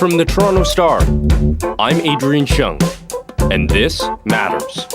From the Toronto Star, I'm Adrian Cheung, and this matters.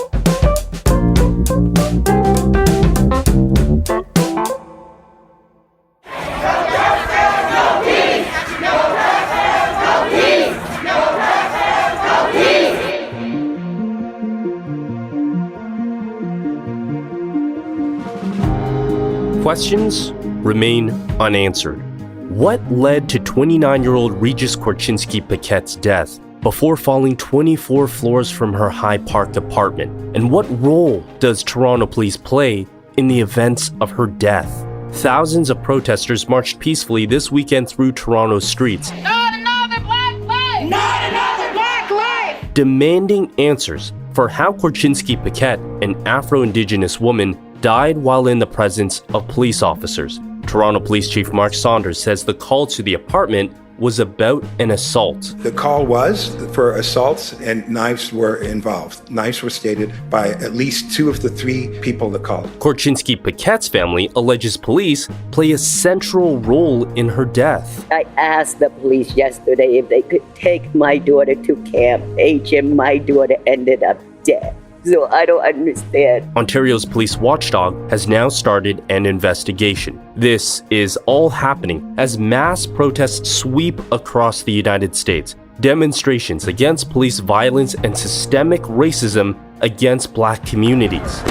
Questions remain unanswered. What led to 29-year-old Regis Korchinski-Paquet's death before falling 24 floors from her High Park apartment? And what role does Toronto police play in the events of her death? Thousands of protesters marched peacefully this weekend through Toronto's streets. Not another black life! Not another black life! Demanding answers for how Korchinski-Paquet, an Afro-Indigenous woman, died while in the presence of police officers. Toronto Police Chief Mark Saunders says the call to the apartment was about an assault. The call was for assaults and knives were involved. Knives were stated by at least 2 of the 3 people that called. Korchinski-Paquet's family alleges police play a central role in her death. I asked the police yesterday if they could take my daughter to Camp H, and my daughter ended up dead. So I don't understand. Ontario's police watchdog has now started an investigation. This is all happening as mass protests sweep across the United States. Demonstrations against police violence and systemic racism against Black communities.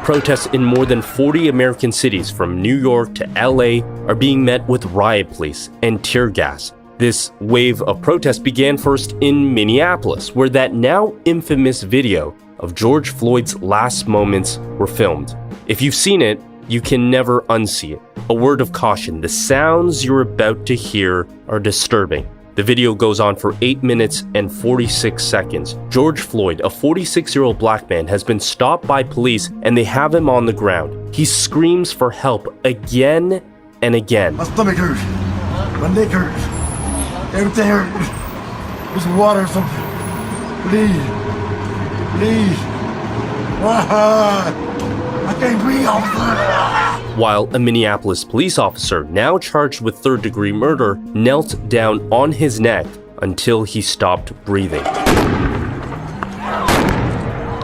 Protests in more than 40 American cities from New York to LA are being met with riot police and tear gas. This wave of protest began first in Minneapolis, where that now infamous video of George Floyd's last moments were filmed. If you've seen it, you can never unsee it. A word of caution, the sounds you're about to hear are disturbing. The video goes on for 8 minutes and 46 seconds. George Floyd, a 46-year-old Black man, has been stopped by police and they have him on the ground. He screams for help again and again. My stomach hurts. My neck hurts. Everything hurts. There's water or something. Please. I can't breathe, officer. While a Minneapolis police officer, now charged with third-degree murder, knelt down on his neck until he stopped breathing.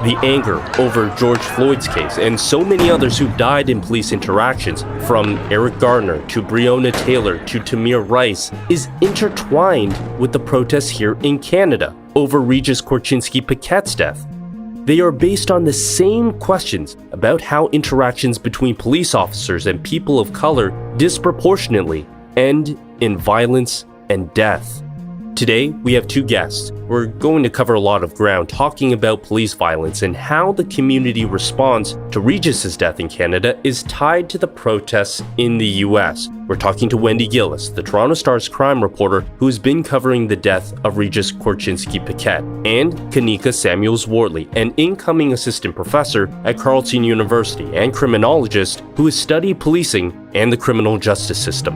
The anger over George Floyd's case and so many others who died in police interactions, from Eric Garner to Brianna Taylor to Tamir Rice, is intertwined with the protests here in Canada over Regis Korchinski-Paquet's death. They are based on the same questions about how interactions between police officers and people of color disproportionately end in violence and death. Today, we have 2 guests. We're going to cover a lot of ground talking about police violence and how the community response to Regis's death in Canada is tied to the protests in the US. We're talking to Wendy Gillis, the Toronto Star's crime reporter who has been covering the death of Regis Korchinski-Paquet, and Kanika Samuels-Wortley, an incoming assistant professor at Carleton University and criminologist who has studied policing and the criminal justice system.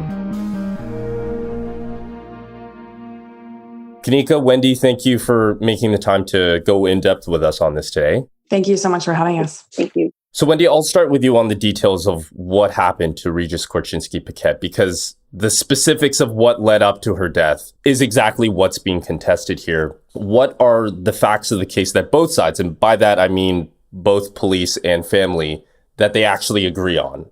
Kanika, Wendy, thank you for making the time to go in depth with us on this today. Thank you so much for having us. Thank you. So Wendy, I'll start with you on the details of what happened to Regis Korchinski-Paquet, because the specifics of what led up to her death is exactly what's being contested here. What are the facts of the case that both sides, and by that I mean both police and family, that they actually agree on?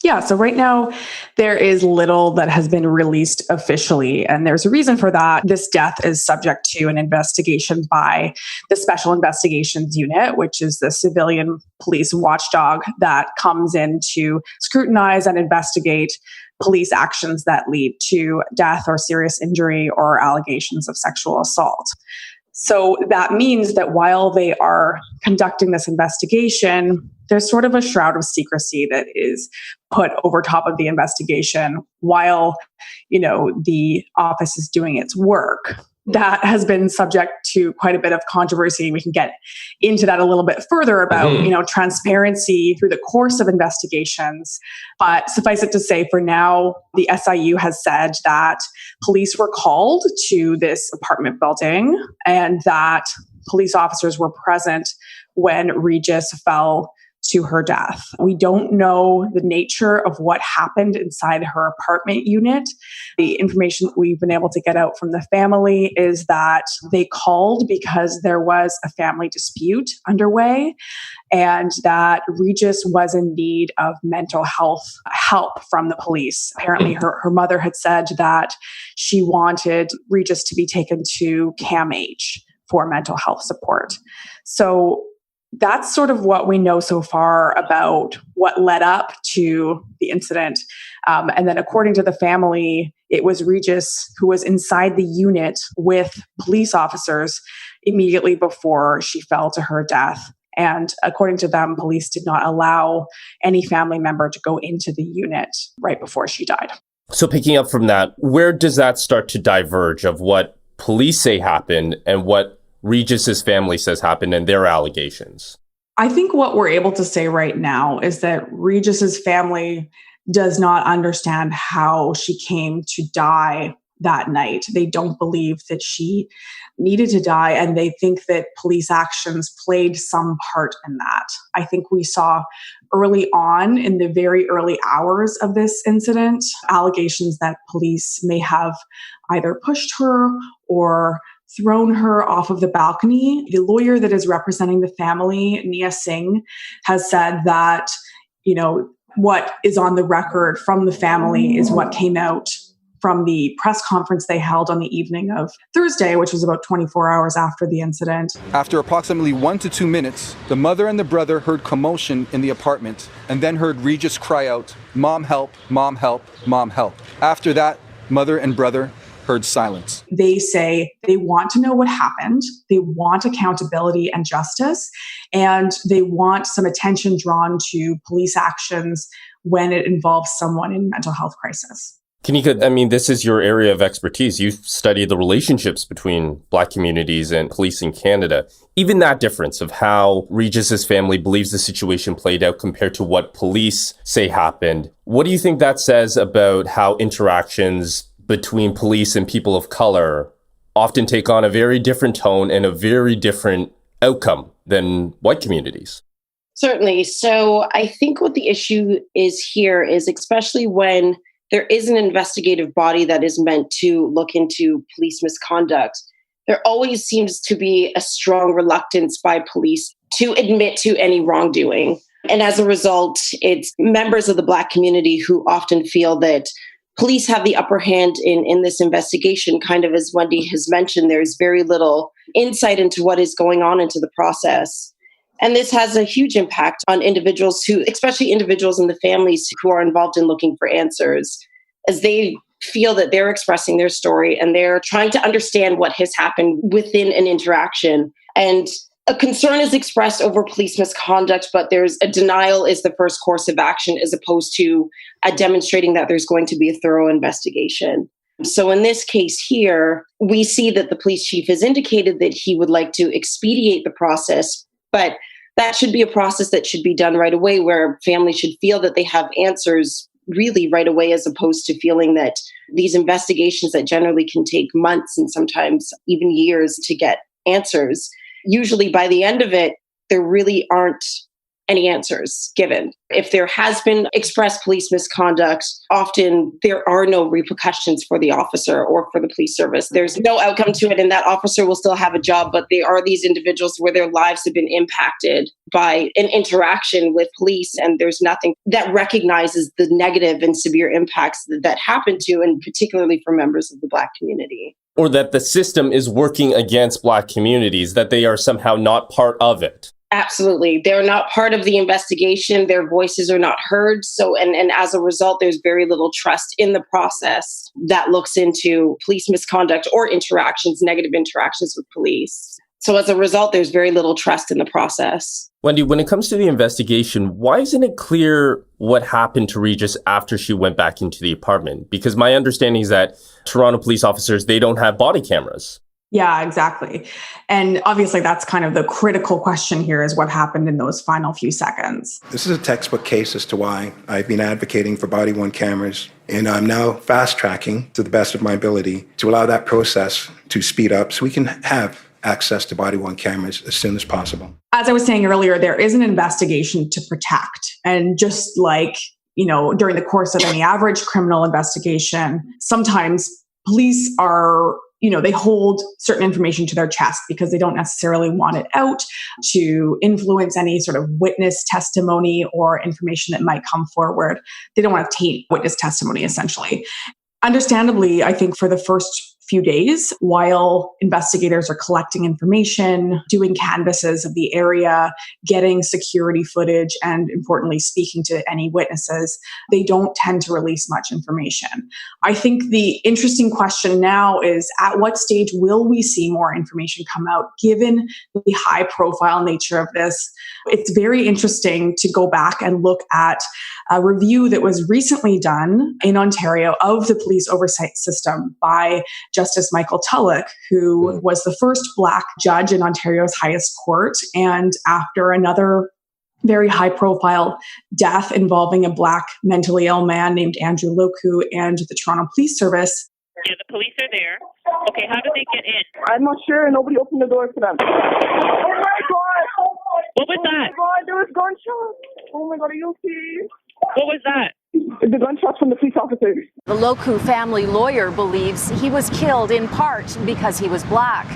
Yeah, so right now there is little that has been released officially, and there's a reason for that. This death is subject to an investigation by the Special Investigations Unit, which is the civilian police watchdog that comes in to scrutinize and investigate police actions that lead to death or serious injury or allegations of sexual assault. So that means that while they are conducting this investigation, there's sort of a shroud of secrecy that is put over top of the investigation while, the office is doing its work. That has been subject to quite a bit of controversy. We can get into that a little bit further about, transparency through the course of investigations. But suffice it to say, for now, the SIU has said that police were called to this apartment building and that police officers were present when Regis fell to her death. We don't know the nature of what happened inside her apartment unit. The information that we've been able to get out from the family is that they called because there was a family dispute underway and that Regis was in need of mental health help from the police. Apparently, her mother had said that she wanted Regis to be taken to CAMH for mental health support. So that's sort of what we know so far about what led up to the incident. And then according to the family, it was Regis who was inside the unit with police officers immediately before she fell to her death. And according to them, police did not allow any family member to go into the unit right before she died. So picking up from that, where does that start to diverge of what police say happened and what Regis's family says happened and their allegations? I think what we're able to say right now is that Regis's family does not understand how she came to die that night. They don't believe that she needed to die, and they think that police actions played some part in that. I think we saw early on, in the very early hours of this incident, allegations that police may have either pushed her or thrown her off of the balcony. The lawyer that is representing the family, Nia Singh, has said that, what is on the record from the family is what came out from the press conference they held on the evening of Thursday, which was about 24 hours after the incident. After approximately 1 to 2 minutes, the mother and the brother heard commotion in the apartment and then heard Regis cry out, "Mom, help, mom, help, mom, help." After that, mother and brother heard silence. They say they want to know what happened. They want accountability and justice, and they want some attention drawn to police actions when it involves someone in mental health crisis. Kanika, this is your area of expertise. You've studied the relationships between Black communities and police in Canada. Even that difference of how Regis's family believes the situation played out compared to what police say happened. What do you think that says about how interactions between police and people of color often take on a very different tone and a very different outcome than white communities? Certainly. So I think what the issue is here is, especially when there is an investigative body that is meant to look into police misconduct, there always seems to be a strong reluctance by police to admit to any wrongdoing. And as a result, it's members of the Black community who often feel that police have the upper hand in this investigation. Kind of as Wendy has mentioned, there's very little insight into what is going on into the process. And this has a huge impact on individuals especially individuals in the families who are involved in looking for answers, as they feel that they're expressing their story and they're trying to understand what has happened within an interaction. And a concern is expressed over police misconduct, but there's a denial is the first course of action, as opposed to demonstrating that there's going to be a thorough investigation. So in this case here, we see that the police chief has indicated that he would like to expedite the process, but that should be a process that should be done right away, where families should feel that they have answers really right away, as opposed to feeling that these investigations that generally can take months and sometimes even years to get answers, usually by the end of it, there really aren't any answers given. If there has been expressed police misconduct, often there are no repercussions for the officer or for the police service. There's no outcome to it, and that officer will still have a job, but there are these individuals where their lives have been impacted by an interaction with police, and there's nothing that recognizes the negative and severe impacts that happen to, and particularly for members of the Black community. Or that the system is working against Black communities, that they are somehow not part of it. Absolutely. They're not part of the investigation. Their voices are not heard. So, and as a result, there's very little trust in the process that looks into police misconduct or negative interactions with police. So as a result, there's very little trust in the process. Wendy, when it comes to the investigation, why isn't it clear what happened to Regis after she went back into the apartment? Because my understanding is that Toronto police officers, they don't have body cameras. Yeah, exactly. And obviously that's kind of the critical question here, is what happened in those final few seconds. This is a textbook case as to why I've been advocating for body-worn cameras, and I'm now fast-tracking to the best of my ability to allow that process to speed up so we can have access to body-worn cameras as soon as possible. as I was saying earlier, there is an investigation to protect. And just like, during the course of any average criminal investigation, sometimes police are, they hold certain information to their chest because they don't necessarily want it out to influence any sort of witness testimony or information that might come forward. They don't want to taint witness testimony, essentially. Understandably, I think for the first few days, while investigators are collecting information, doing canvasses of the area, getting security footage, and importantly, speaking to any witnesses, they don't tend to release much information. I think the interesting question now is, at what stage will we see more information come out, given the high profile nature of this? It's very interesting to go back and look at a review that was recently done in Ontario of the police oversight system by Justice Michael Tulloch, who was the first Black judge in Ontario's highest court. And after another very high-profile death involving a Black mentally ill man named Andrew Loku and the Toronto Police Service. Yeah, the police are there. Okay, how did they get in? I'm not sure. Nobody opened the door for them. Oh my God! What was that? Oh my God, there was gunshots. Oh my God, are you okay? What was that? The gunshots from the police officers. The Loku family lawyer believes he was killed in part because he was Black.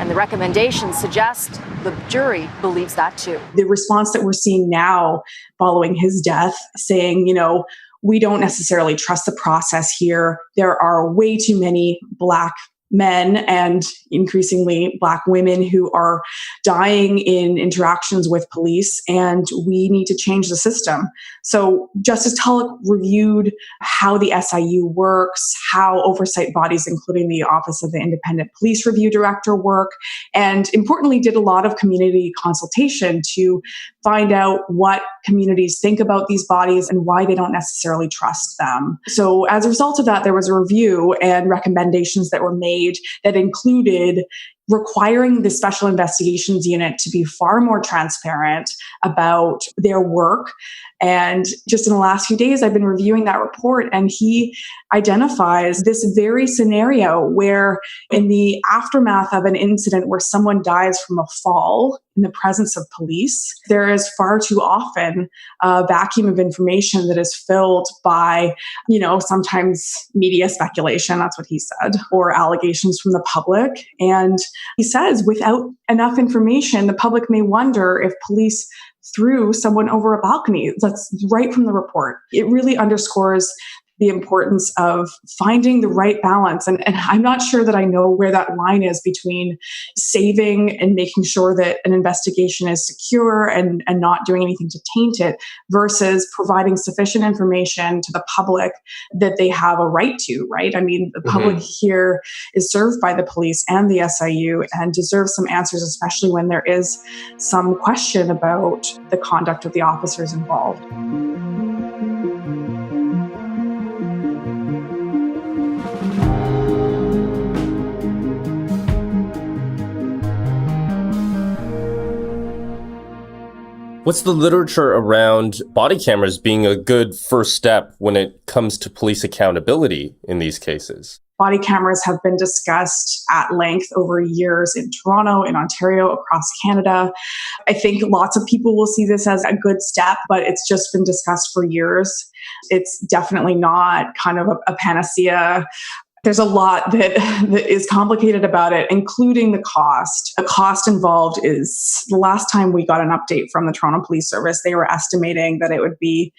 And the recommendations suggest the jury believes that too. The response that we're seeing now following his death, saying, we don't necessarily trust the process here. There are way too many Black men and increasingly Black women who are dying in interactions with police, and we need to change the system. So Justice Tulloch reviewed how the SIU works, how oversight bodies, including the Office of the Independent Police Review Director, work, and importantly did a lot of community consultation to find out what communities think about these bodies and why they don't necessarily trust them. So as a result of that, there was a review and recommendations that were made that included requiring the Special Investigations Unit to be far more transparent about their work. And just in the last few days, I've been reviewing that report, and he identifies this very scenario where in the aftermath of an incident where someone dies from a fall in the presence of police, there is far too often a vacuum of information that is filled by, sometimes media speculation, that's what he said, or allegations from the public. And he says, without enough information, the public may wonder if police threw someone over a balcony. That's right from the report. It really underscores the importance of finding the right balance. And I'm not sure that I know where that line is between saving and making sure that an investigation is secure and not doing anything to taint it versus providing sufficient information to the public that they have a right to, right? I mean, the public here is served by the police and the SIU and deserves some answers, especially when there is some question about the conduct of the officers involved. What's the literature around body cameras being a good first step when it comes to police accountability in these cases? Body cameras have been discussed at length over years in Toronto, in Ontario, across Canada. I think lots of people will see this as a good step, but it's just been discussed for years. It's definitely not kind of a panacea. There's a lot that is complicated about it, including the cost. The cost involved is, the last time we got an update from the Toronto Police Service, they were estimating that it would be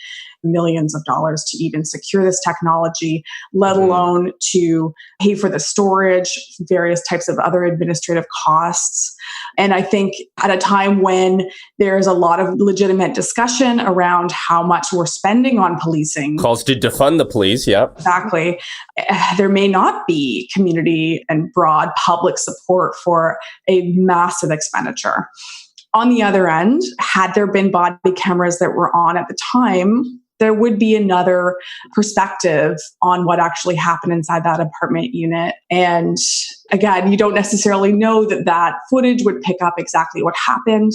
millions of dollars to even secure this technology, let alone to pay for the storage, various types of other administrative costs. And I think at a time when there's a lot of legitimate discussion around how much we're spending on policing. Calls to defund the police, yeah. Exactly. There may not be community and broad public support for a massive expenditure. On the other end, had there been body cameras that were on at the time, there would be another perspective on what actually happened inside that apartment unit. And again, you don't necessarily know that footage would pick up exactly what happened.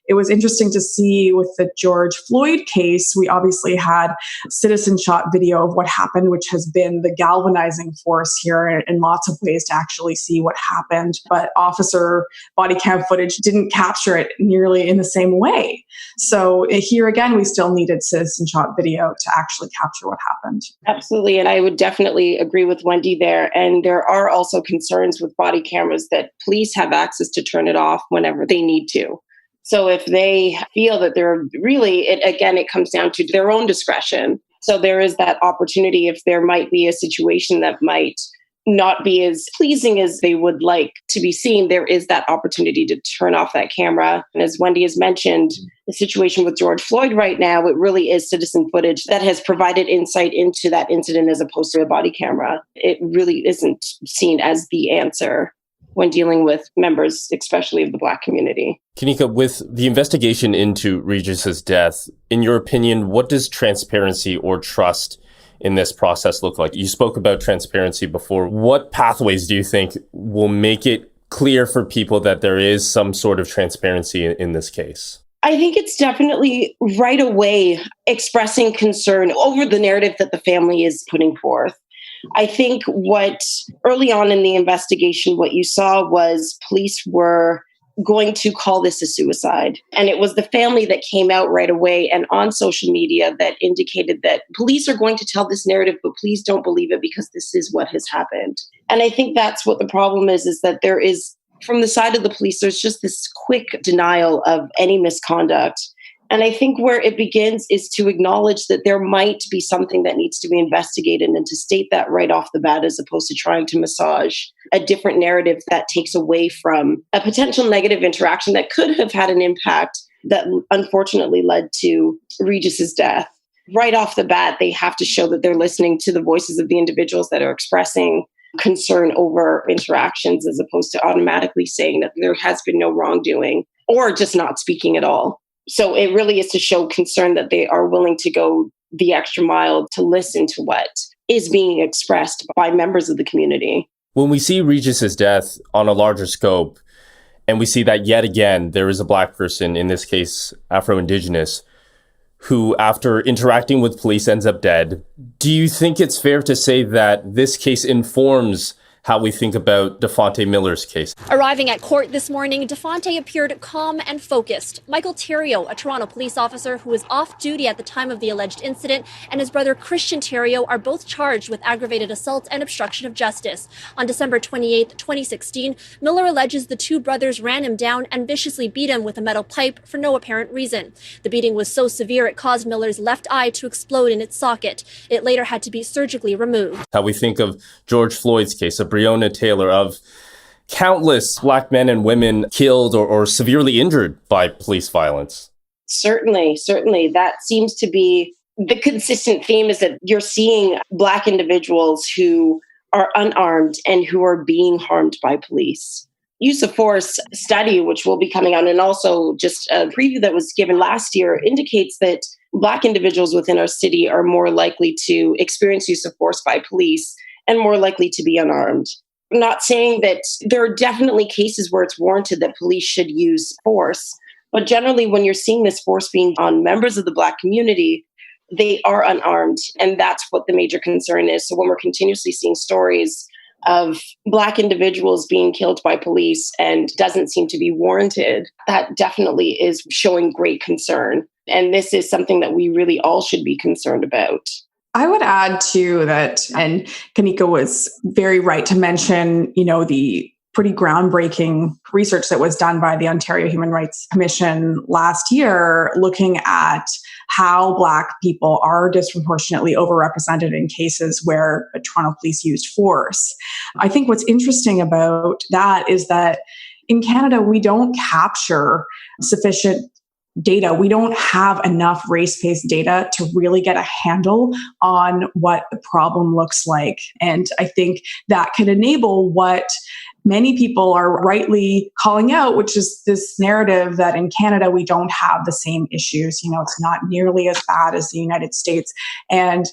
It was interesting to see with the George Floyd case, we obviously had citizen shot video of what happened, which has been the galvanizing force here in lots of ways to actually see what happened. But officer body cam footage didn't capture it nearly in the same way. So here again, we still needed citizen shot video to actually capture what happened. Absolutely. And I would definitely agree with Wendy there. And there are also concerns with body cameras that police have access to turn it off whenever they need to. So if they feel that they're really, it comes down to their own discretion. So there is that opportunity if there might be a situation that might not be as pleasing as they would like to be seen, there is that opportunity to turn off that camera. And as Wendy has mentioned, the situation with George Floyd right now, it really is citizen footage that has provided insight into that incident as opposed to a body camera. It really isn't seen as the answer when dealing with members, especially of the Black community. Kanika, with the investigation into Regis's death, in your opinion, what does transparency or trust in this process look like? You spoke about transparency before. What pathways do you think will make it clear for people that there is some sort of transparency in this case? I think it's definitely right away expressing concern over the narrative that the family is putting forth. I think what early on in the investigation, what you saw was police were going to call this a suicide. And it was the family that came out right away and on social media that indicated that police are going to tell this narrative, but please don't believe it because this is what has happened. And I think that's what the problem is that there is, from the side of the police, there's just this quick denial of any misconduct. And I think where it begins is to acknowledge that there might be something that needs to be investigated and to state that right off the bat, as opposed to trying to massage a different narrative that takes away from a potential negative interaction that could have had an impact that unfortunately led to Regis's death. Right off the bat, they have to show that they're listening to the voices of the individuals that are expressing concern over interactions, as opposed to automatically saying that there has been no wrongdoing or just not speaking at all. So it really is to show concern that they are willing to go the extra mile to listen to what is being expressed by members of the community. When we see Regis's death on a larger scope, and we see that yet again, there is a Black person, in this case, Afro-Indigenous, who after interacting with police ends up dead, do you think it's fair to say that this case informs how we think about Dafonte Miller's case? Arriving at court this morning, Dafonte appeared calm and focused. Michael Theriault, a Toronto police officer who was off duty at the time of the alleged incident, and his brother Christian Theriault are both charged with aggravated assault and obstruction of justice. On December 28, 2016, Miller alleges the two brothers ran him down and viciously beat him with a metal pipe for no apparent reason. The beating was so severe it caused Miller's left eye to explode in its socket. It later had to be surgically removed. How we think of George Floyd's case, of Brianna Taylor, of countless Black men and women killed or severely injured by police violence. Certainly. That seems to be the consistent theme, is that you're seeing Black individuals who are unarmed and who are being harmed by police. Use of force study, which will be coming out, and also just a preview that was given last year, indicates that Black individuals within our city are more likely to experience use of force by police and more likely to be unarmed. I'm not saying that there are definitely cases where it's warranted that police should use force, but generally when you're seeing this force being on members of the Black community, they are unarmed, and that's what the major concern is. So when we're continuously seeing stories of Black individuals being killed by police and doesn't seem to be warranted, that definitely is showing great concern. And this is something that we really all should be concerned about. I would add too that, and Kanika was very right to mention, the pretty groundbreaking research that was done by the Ontario Human Rights Commission last year, looking at how Black people are disproportionately overrepresented in cases where Toronto police used force. I think what's interesting about that is that in Canada, we don't capture sufficient data. We don't have enough race-based data to really get a handle on what the problem looks like. And I think that can enable what many people are rightly calling out, which is this narrative that in Canada, we don't have the same issues. It's not nearly as bad as the United States. And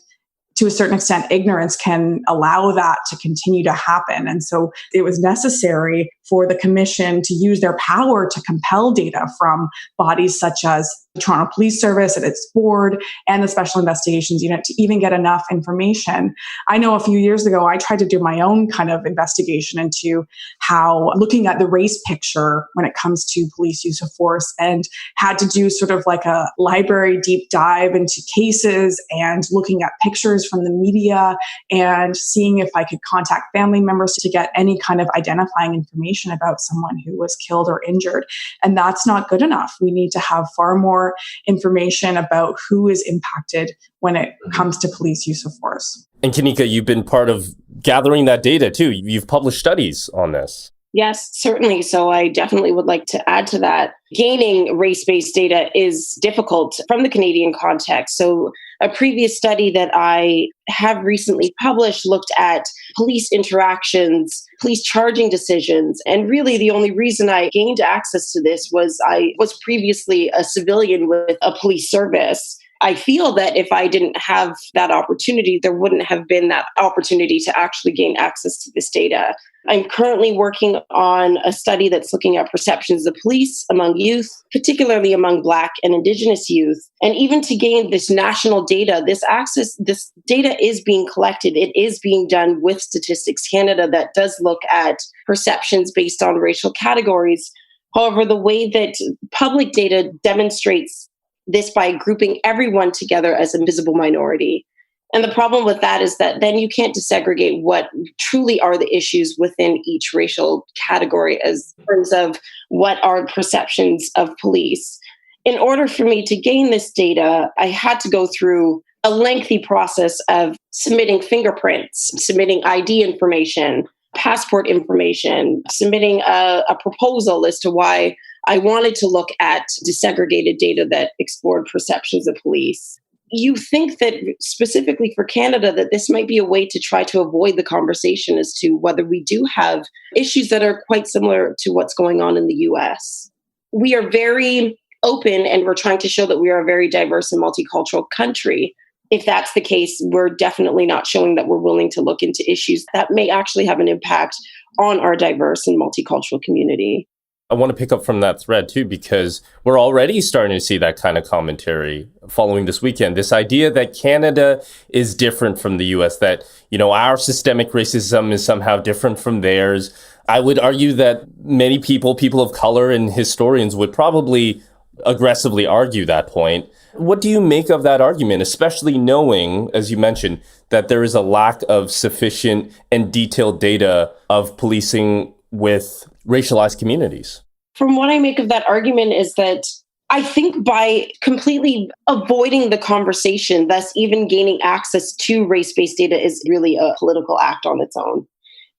to a certain extent, ignorance can allow that to continue to happen. And so it was necessary for the commission to use their power to compel data from bodies such as the Toronto Police Service and its board and the Special Investigations Unit to even get enough information. I know a few years ago, I tried to do my own kind of investigation into how looking at the race picture when it comes to police use of force, and had to do sort of like a library deep dive into cases and looking at pictures from the media and seeing if I could contact family members to get any kind of identifying information about someone who was killed or injured. And that's not good enough. We need to have far more information about who is impacted when it comes to police use of force. And Kanika, you've been part of gathering that data too. You've published studies on this. Yes, certainly. So I definitely would like to add to that. Gaining race-based data is difficult from the Canadian context. So a previous study that I have recently published looked at police interactions, police charging decisions. And really the only reason I gained access to this was I was previously a civilian with a police service. I feel that if I didn't have that opportunity, there wouldn't have been that opportunity to actually gain access to this data. I'm currently working on a study that's looking at perceptions of police among youth, particularly among Black and Indigenous youth. And even to gain this national data, this data is being collected. It is being done with Statistics Canada that does look at perceptions based on racial categories. However, the way that public data demonstrates this by grouping everyone together as a visible minority. And the problem with that is that then you can't disaggregate what truly are the issues within each racial category as terms of what are perceptions of police. In order for me to gain this data, I had to go through a lengthy process of submitting fingerprints, submitting ID information, passport information, submitting a proposal as to why I wanted to look at disaggregated data that explored perceptions of police. You think that specifically for Canada that this might be a way to try to avoid the conversation as to whether we do have issues that are quite similar to what's going on in the US. We are very open and we're trying to show that we are a very diverse and multicultural country. If that's the case, we're definitely not showing that we're willing to look into issues that may actually have an impact on our diverse and multicultural community. I want to pick up from that thread too, because we're already starting to see that kind of commentary following this weekend. This idea that Canada is different from the US, that, our systemic racism is somehow different from theirs. I would argue that many people of color and historians would probably aggressively argue that point. What do you make of that argument, especially knowing, as you mentioned, that there is a lack of sufficient and detailed data of policing with racialized communities? From what I make of that argument is that I think by completely avoiding the conversation, thus even gaining access to race-based data is really a political act on its own.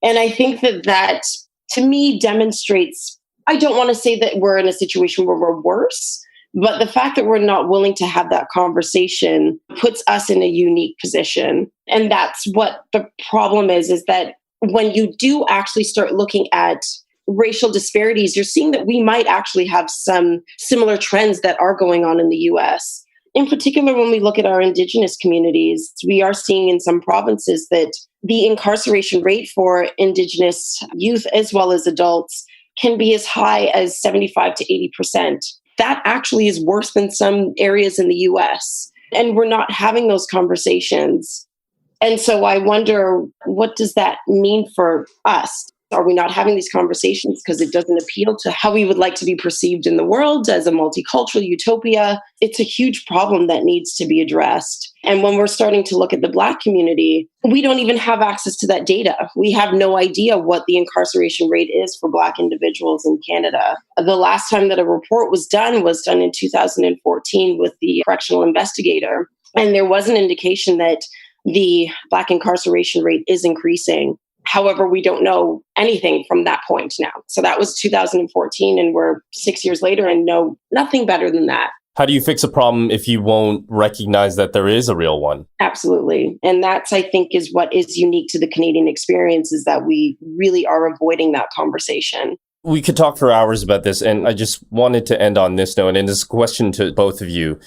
And I think that to me demonstrates, I don't want to say that we're in a situation where we're worse, but the fact that we're not willing to have that conversation puts us in a unique position. And that's what the problem is that when you do actually start looking at racial disparities, you're seeing that we might actually have some similar trends that are going on in the US. In particular, when we look at our Indigenous communities, we are seeing in some provinces that the incarceration rate for Indigenous youth as well as adults can be as high as 75 to 80%. That actually is worse than some areas in the US. And we're not having those conversations. And so I wonder, what does that mean for us? Are we not having these conversations because it doesn't appeal to how we would like to be perceived in the world as a multicultural utopia? It's a huge problem that needs to be addressed. And when we're starting to look at the Black community, we don't even have access to that data. We have no idea what the incarceration rate is for Black individuals in Canada. The last time that a report was done in 2014 with the correctional investigator. And there was an indication that the Black incarceration rate is increasing. However, we don't know anything from that point now. So that was 2014, and we're 6 years later and know nothing better than that. How do you fix a problem if you won't recognize that there is a real one? Absolutely. And that's, I think, is what is unique to the Canadian experience, is that we really are avoiding that conversation. We could talk for hours about this, and I just wanted to end on this note, and this question to both of you.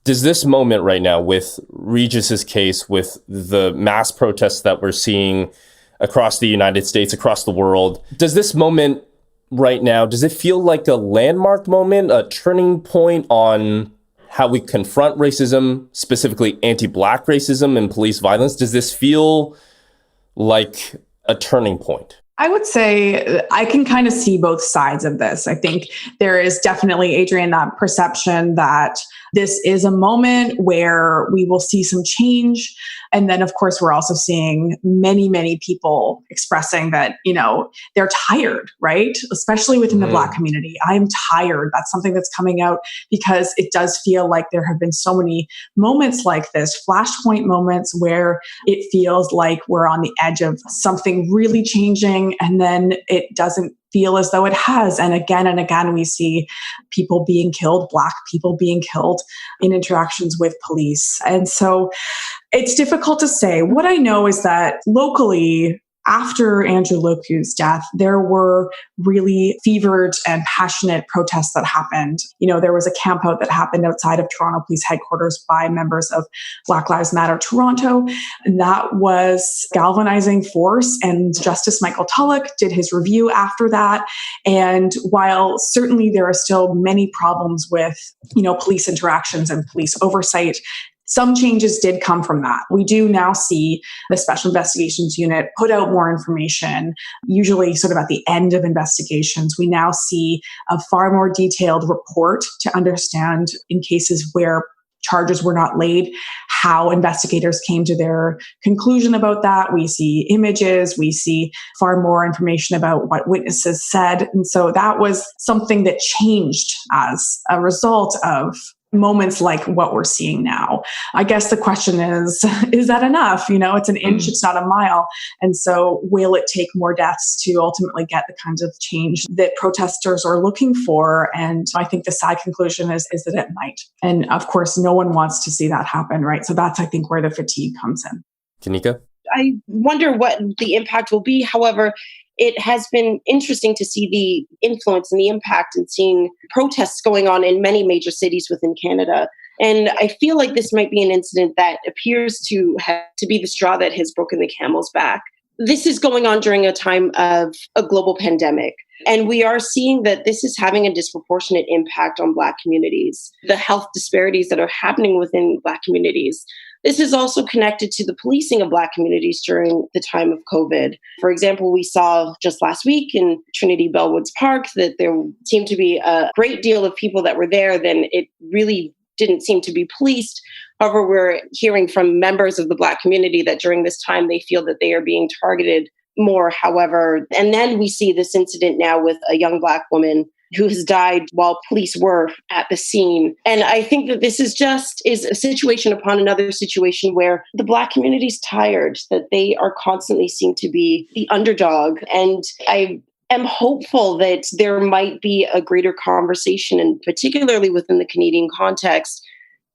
Does this moment right now with Regis's case, with the mass protests that we're seeing across the United States, across the world, does this moment right now, does it feel like a landmark moment, a turning point on how we confront racism, specifically anti-Black racism and police violence? Does this feel like a turning point? I would say I can kind of see both sides of this. I think there is definitely, Adrian, that perception that this is a moment where we will see some change. And then, of course, we're also seeing many, many people expressing that, they're tired, right? Especially within the Black community. I'm tired. That's something that's coming out because it does feel like there have been so many moments like this, flashpoint moments where it feels like we're on the edge of something really changing, and then it doesn't feel as though it has. And again, we see people being killed, Black people being killed in interactions with police. And so it's difficult to say. What I know is that locally, after Andrew Loku's death, there were really fevered and passionate protests that happened. There was a campout that happened outside of Toronto Police Headquarters by members of Black Lives Matter Toronto. And that was galvanizing force. And Justice Michael Tulloch did his review after that. And while certainly there are still many problems with, police interactions and police oversight, some changes did come from that. We do now see the Special Investigations Unit put out more information, usually sort of at the end of investigations. We now see a far more detailed report to understand in cases where charges were not laid, how investigators came to their conclusion about that. We see images, we see far more information about what witnesses said. And so that was something that changed as a result of moments like what we're seeing now. I guess the question is that enough? It's an inch, it's not a mile. And so will it take more deaths to ultimately get the kinds of change that protesters are looking for? And I think the sad conclusion is that it might. And of course, no one wants to see that happen, right? So that's, I think, where the fatigue comes in. Kanika? I wonder what the impact will be. However, it has been interesting to see the influence and the impact and seeing protests going on in many major cities within Canada. And I feel like this might be an incident that appears to be the straw that has broken the camel's back. This is going on during a time of a global pandemic. And we are seeing that this is having a disproportionate impact on Black communities, the health disparities that are happening within Black communities. This is also connected to the policing of Black communities during the time of COVID. For example, we saw just last week in Trinity Bellwoods Park that there seemed to be a great deal of people that were there, then it really didn't seem to be policed. However, we're hearing from members of the Black community that during this time they feel that they are being targeted more, however. And then we see this incident now with a young Black woman who has died while police were at the scene. And I think that this is a situation upon another situation where the Black community is tired, that they are constantly seen to be the underdog. And I am hopeful that there might be a greater conversation, and particularly within the Canadian context,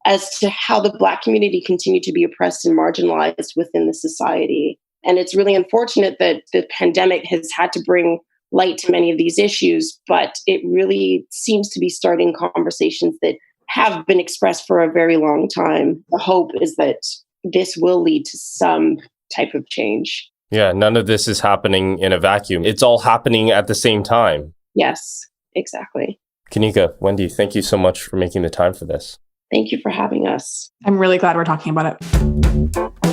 as to how the Black community continue to be oppressed and marginalized within the society. And it's really unfortunate that the pandemic has had to bring light to many of these issues, but it really seems to be starting conversations that have been expressed for a very long time. The hope is that this will lead to some type of change. Yeah, none of this is happening in a vacuum. It's all happening at the same time. Yes, exactly. Kanika, Wendy, thank you so much for making the time for this. Thank you for having us. I'm really glad we're talking about it.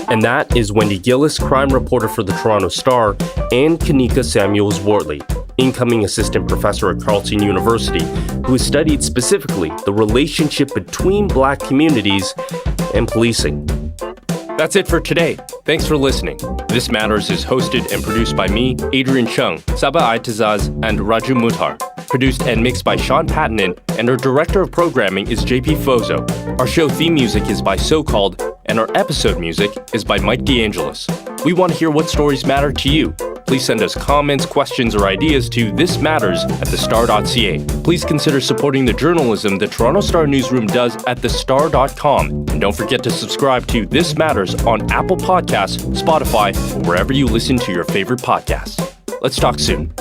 And that is Wendy Gillis, crime reporter for the Toronto Star, and Kanika Samuels-Wortley, incoming assistant professor at Carleton University, who has studied specifically the relationship between Black communities and policing. That's it for today. Thanks for listening. This Matters is hosted and produced by me, Adrian Cheung, Saba Aitazaz, and Raju Muthar. Produced and mixed by Sean Pattinen, and our director of programming is JP Fozo. Our show theme music is by So Called, and our episode music is by Mike DeAngelis. We want to hear what stories matter to you. Please send us comments, questions, or ideas to thismatters@thestar.ca. Please consider supporting the journalism the Toronto Star newsroom does at thestar.com. And don't forget to subscribe to This Matters on Apple Podcasts, Spotify, or wherever you listen to your favorite podcasts. Let's talk soon.